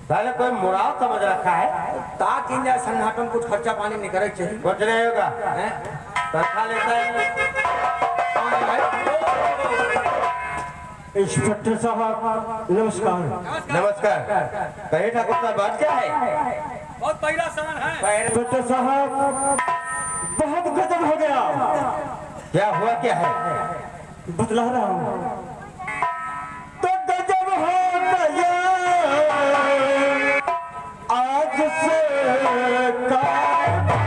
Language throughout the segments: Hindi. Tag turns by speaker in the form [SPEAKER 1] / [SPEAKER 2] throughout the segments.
[SPEAKER 1] साले कोई मुराद समझ रखा है
[SPEAKER 2] ताकि इंजा संगठन कुछ खर्चा पानी नहीं करे चाहिए।
[SPEAKER 1] कुछ नहीं होगा
[SPEAKER 2] हैं?
[SPEAKER 1] तनख्वाह लेता है
[SPEAKER 2] कौन है भाई?
[SPEAKER 3] इंस्पेक्टर साहब नमस्कार।
[SPEAKER 1] नमस्कार। कहिए ठाकुर साहब बात क्या है?
[SPEAKER 4] बहुत पहला सामान है।
[SPEAKER 3] इंस्पेक्टर साहब बहुत गजब हो गया।
[SPEAKER 1] क्या हुआ क्या है?
[SPEAKER 3] बतला रहा हूँ। तो गजब हो गया आज से का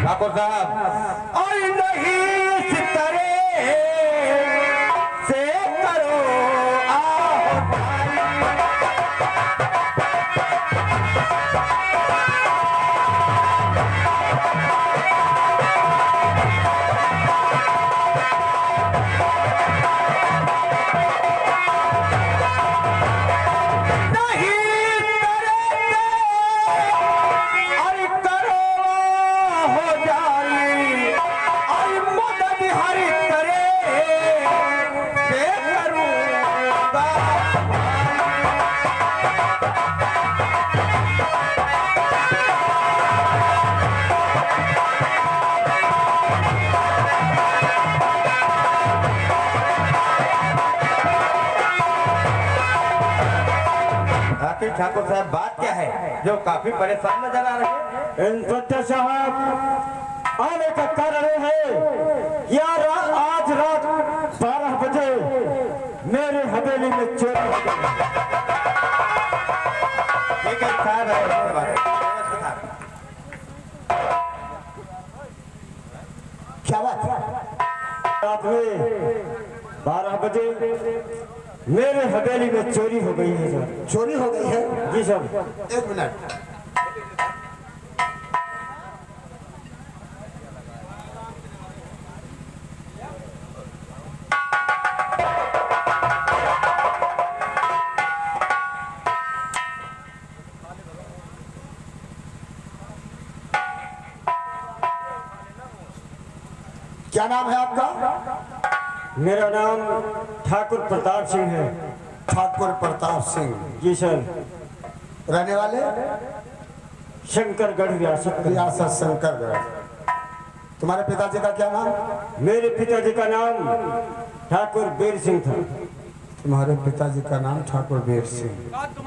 [SPEAKER 1] ठाकुर साहब
[SPEAKER 3] और नहीं इस तरह से करो
[SPEAKER 1] आखिर ठाकुर साहब बात क्या है जो काफी परेशान नजर आ रहे हैं?
[SPEAKER 3] इंस्पेक्टर साहब आने का कारण है यार आज रात 12 बजे मेरे हवेली में चोरी हो गई।
[SPEAKER 1] ठीक है साहब है
[SPEAKER 3] क्या बात रात में 12 बजे मेरे हवेली में चोरी हो गई है सर।
[SPEAKER 2] चोरी हो गई है?
[SPEAKER 3] जी सर।
[SPEAKER 2] एक मिनट। क्या नाम है आपका?
[SPEAKER 3] मेरा नाम ठाकुर प्रताप सिंह है।
[SPEAKER 2] ठाकुर प्रताप सिंह।
[SPEAKER 3] जी सर।
[SPEAKER 2] रहने वाले?
[SPEAKER 3] शंकरगढ़
[SPEAKER 2] रियासत शंकरगढ़। तुम्हारे पिताजी का क्या नाम?
[SPEAKER 3] मेरे पिताजी का नाम ठाकुर बीर सिंह था।
[SPEAKER 2] तुम्हारे पिताजी का नाम ठाकुर बीर सिंह।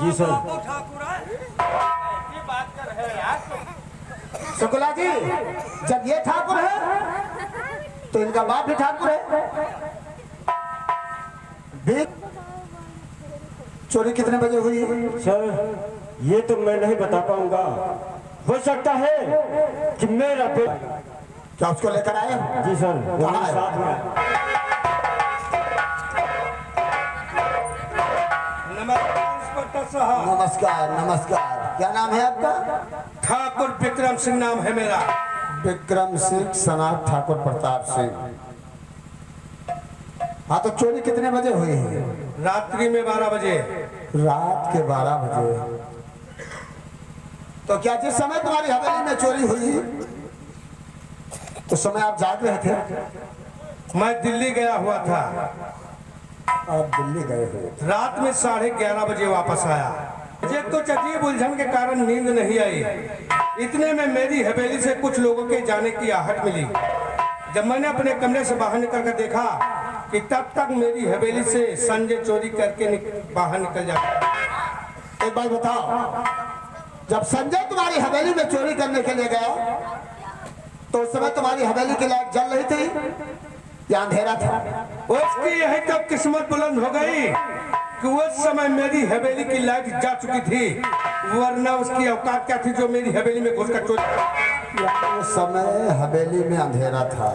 [SPEAKER 3] जी सर।
[SPEAKER 4] ठाकुर है। ये बात कर रहे हैं यार।
[SPEAKER 2] शुक्ला जी, जब ये ठाकुर है तो इनका बाप भी ठाकुर है। चोरी कितने बजे हुई?
[SPEAKER 3] सर ये तो मैं नहीं बता पाऊंगा। हो सकता है कि मेरा बेटा।
[SPEAKER 2] क्या उसको लेकर आए?
[SPEAKER 3] जी सर।
[SPEAKER 2] कहाँ है?
[SPEAKER 3] साथ में।
[SPEAKER 2] नमस्कार नमस्कार। क्या नाम है आपका?
[SPEAKER 4] ठाकुर विक्रम सिंह नाम है मेरा।
[SPEAKER 2] विक्रम सिंह सनात ठाकुर प्रताप सिंह। हाँ, तो चोरी कितने बजे हुई है?
[SPEAKER 4] रात्रि में 12 बजे।
[SPEAKER 2] रात के 12 बजे। तो क्या जिस समय तुम्हारी हवेली में चोरी हुई उस समय आप जाग रहे थे?
[SPEAKER 4] मैं दिल्ली गया हुआ था।
[SPEAKER 2] आप दिल्ली गए हुए थे?
[SPEAKER 4] रात में 11:30 बजे वापस आया। मुझे कुछ अजीब उलझन के कारण नींद नहीं आई। इतने में मेरी हवेली से कुछ लोगों के जाने की आहट मिली। जब मैंने अपने कमरे से बाहर निकल कर देखा कि तब तक मेरी हवेली से संजय चोरी करके बाहर निकल जाता।
[SPEAKER 2] एक बात बताओ, जब संजय तुम्हारी हवेली में चोरी करने के लिए गया तो उस समय तुम्हारी हवेली की लाइट जल रही थी या अंधेरा था?
[SPEAKER 4] उसकी यही तब किस्मत बुलंद हो गई कि उस समय मेरी हवेली की लाइट जा चुकी थी, वरना उसकी औकात क्या थी जो मेरी हवेली में घुसकर चोरी।
[SPEAKER 2] उस समय हवेली में अंधेरा था,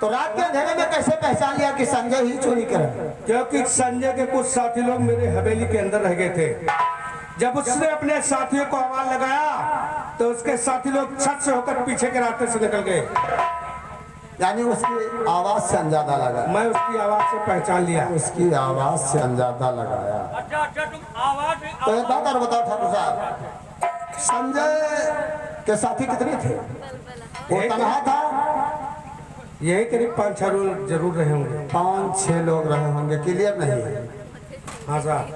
[SPEAKER 2] तो रात के अंधेरे में कैसे पहचान लिया कि संजय ही चोरी करे?
[SPEAKER 4] क्योंकि संजय के कुछ साथी लोग मेरे हवेली के अंदर रह गए थे। जब उसने अपने साथियों को आवाज लगाया तो उसके साथी लोग छत से होकर पीछे के रास्ते से निकल गए।
[SPEAKER 2] यानी उसकी आवाज से अंदाजा लगा?
[SPEAKER 4] मैं उसकी आवाज से पहचान लिया।
[SPEAKER 2] उसकी आवाज से अंदाजा लगाया।
[SPEAKER 5] अच्छा तुम आवाज
[SPEAKER 2] तो एक बात और बताओ ठाकुर साहब, संजय के साथी कितने थे? वो तनहा था?
[SPEAKER 4] यही करीब 5-6 लोग जरूर रहे होंगे।
[SPEAKER 2] 5-6 लोग रहे होंगे, क्लियर नहीं?
[SPEAKER 4] हाँ साहब।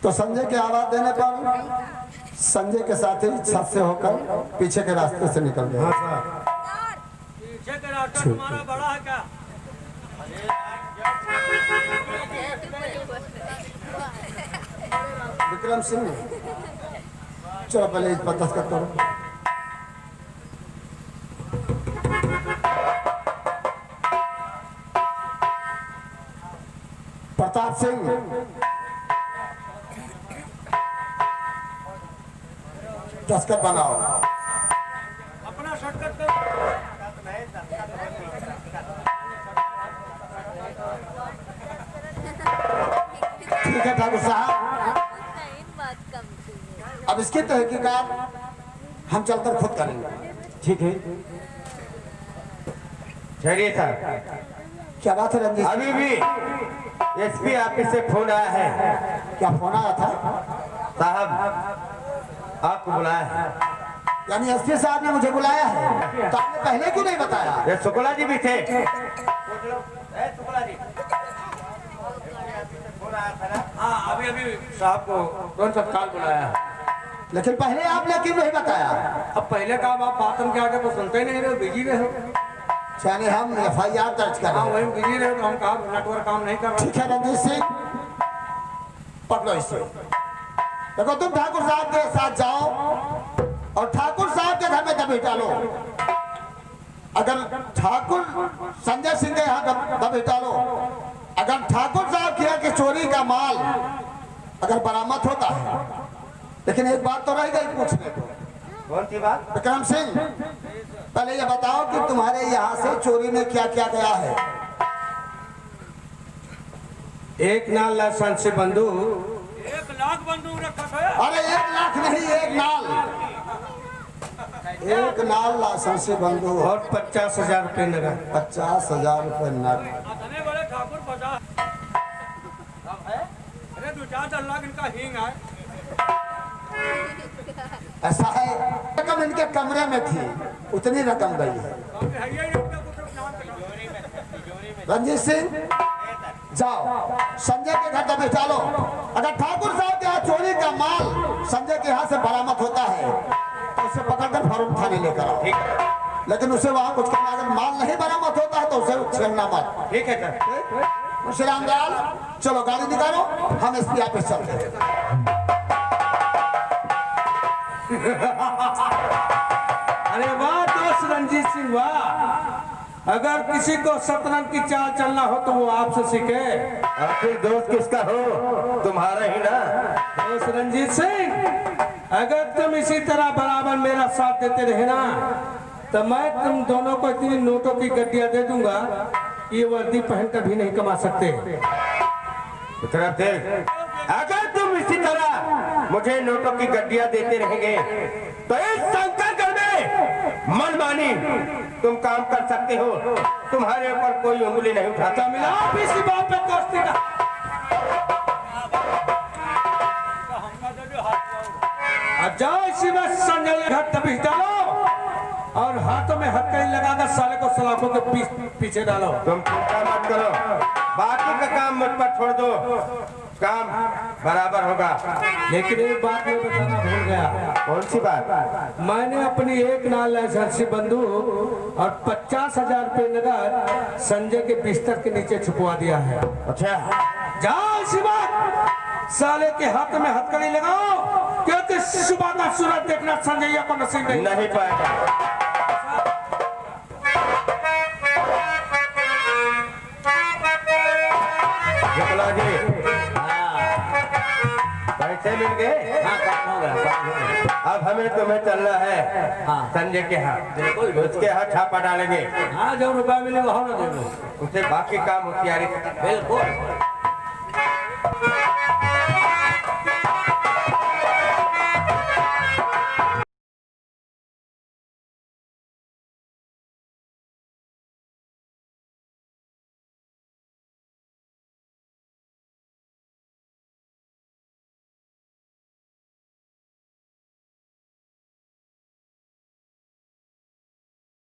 [SPEAKER 2] तो संजय की आवाज देने पर संजय के साथी छत से होकर पीछे के रास्ते से निकल गए।
[SPEAKER 4] हाँ साहब।
[SPEAKER 5] पीछे का रास्ता तुम्हारा बड़ा है क्या?
[SPEAKER 2] विक्रम सिंह, चलो पहले इस पर दस्तखत करो। प्रताप सिंह, दस्तखत बनाओ।
[SPEAKER 5] अपना शॉर्टकट करो।
[SPEAKER 2] ठीक है ठाकुर साहब, अब इसकी तहकीकात हम चलकर खुद करेंगे।
[SPEAKER 3] ठीक है।
[SPEAKER 1] चलिए साहब,
[SPEAKER 2] क्या बात है रंजीत?
[SPEAKER 1] अभी भी एसपी ऑफिस से फोन आया है।
[SPEAKER 2] क्या फोन आया था?
[SPEAKER 1] साहब आपको बुलाया है।
[SPEAKER 2] यानी एसपी साहब ने मुझे बुलाया है, तो आपने पहले क्यों नहीं बताया?
[SPEAKER 1] ये शुक्ला जी भी थे।
[SPEAKER 5] हाँ अभी अभी
[SPEAKER 4] साहब को तुरंत तत्काल बुलाया है।
[SPEAKER 2] लेकिन पहले आपने क्यों नहीं बताया?
[SPEAKER 4] अब पहले का आप बातों के आगे तो सुनते ही नहीं रहे, बिजी रहे।
[SPEAKER 2] यानी हम FIR दर्ज
[SPEAKER 4] हाँ
[SPEAKER 2] करें।
[SPEAKER 4] वही बिजी रहे तो हम कहा नेटवर्क काम नहीं कर रहा।
[SPEAKER 2] ठीक है रंजीत सिंह, पकड़ो इसे। देखो तुम ठाकुर साहब के साथ जाओ और ठाकुर साहब के घर में दबी डालो। अगर ठाकुर संजय सिंह के यहाँ दबी डालो, अगर ठाकुर साहब के यहाँ की चोरी का माल अगर बरामद होता है, लेकिन एक बात तो रह गई पूछने को।
[SPEAKER 1] कौन सी बात?
[SPEAKER 2] विक्रम सिंह, पहले ये बताओ कि तुम्हारे यहाँ से चोरी में क्या क्या गया है?
[SPEAKER 4] एक नाल लाइसेंसी बंदूक।
[SPEAKER 5] 1 लाख बंदूक रखा था।
[SPEAKER 2] अरे 1 लाख नहीं, 1 नाल, 1 नाल लाइसेंसी बंदूक
[SPEAKER 4] और 50,000 रुपये नगद।
[SPEAKER 2] 50,000 रुपये नकद।
[SPEAKER 5] इतने बड़े ठाकुर 50। अरे 2-4 लाख इनका हींग है।
[SPEAKER 2] ऐसा है, रकम इनके कमरे में थी, उतनी रकम गई है। रंजीत सिंह, जाओ संजय के घर दबे डालो। अगर ठाकुर साहब के यहाँ चोरी का माल संजय के यहाँ से बरामद होता है तो उसे पकड़कर फॉर्म थाने लेकर आओ। लेकिन उसे वहाँ कुछ करना, अगर माल नहीं बरामद होता है तो उसे छेड़ना मत।
[SPEAKER 1] ठीक है सर।
[SPEAKER 2] श्रीराम दयाल, चलो गाड़ी निकालो, हम SP ऑफिस चलते हैं।
[SPEAKER 4] अरे वाह दोस्त रंजीत सिंह वाह। अगर किसी को शतरंज की चाल चलना हो तो वो आपसे सीखे।
[SPEAKER 1] आखिर दोस्त किसका हो? तुम्हारा ही ना।
[SPEAKER 4] दोस्त रंजीत सिंह, अगर तुम इसी तरह बराबर मेरा साथ देते रहे ना तो मैं तुम दोनों को इतनी नोटों की गड्डियां दे दूंगा, ये वर्दी पहनकर भी नहीं कमा सकते।
[SPEAKER 1] तरफ देख, अगर तुम इसी तरह मुझे नोटों की गड्डियां देते रहेंगे तो इस शंकरगढ़ में मनमानी तुम काम कर सकते हो। तुम्हारे ऊपर कोई उंगली नहीं उठाता।
[SPEAKER 4] मिला इसी बात पे दोस्ती का। अब जाओ इसी में संजय के घर तभी डालो और हाथों में हथकड़ी लगाकर साले को सलाखों के पीछे डालो।
[SPEAKER 1] तुम चिंता मत करो, बाकी का काम मुझ पर छोड़ दो, काम बराबर होगा।
[SPEAKER 4] लेकिन एक बात मैं बताना भूल गया।
[SPEAKER 1] कौन सी बात?
[SPEAKER 4] मैंने अपनी 1 नाल लाइसेंसी बंदूक और 50,000 रुपये नगद संजय के बिस्तर के नीचे छुपवा दिया है।
[SPEAKER 1] अच्छा,
[SPEAKER 4] जाओ इसी बात साले के हाथ में हथकड़ी लगाओ, क्योंकि सुबह का सूरज देखना संजय को नसीब
[SPEAKER 1] नहीं पाएगा। पैसे मिल गए?
[SPEAKER 6] हाँ काम हो गया, काम हो गया।
[SPEAKER 1] अब हमें तुम्हें चलना है
[SPEAKER 6] हाँ।
[SPEAKER 1] संजय के यहाँ,
[SPEAKER 6] बिल्कुल, बिल्कुल।
[SPEAKER 1] उसके यहाँ छापा डालेंगे,
[SPEAKER 6] हाँ जो रुपया मिले वहाँ ना दे दो।
[SPEAKER 1] उसे बाकी काम होशियारी से
[SPEAKER 6] बिल्कुल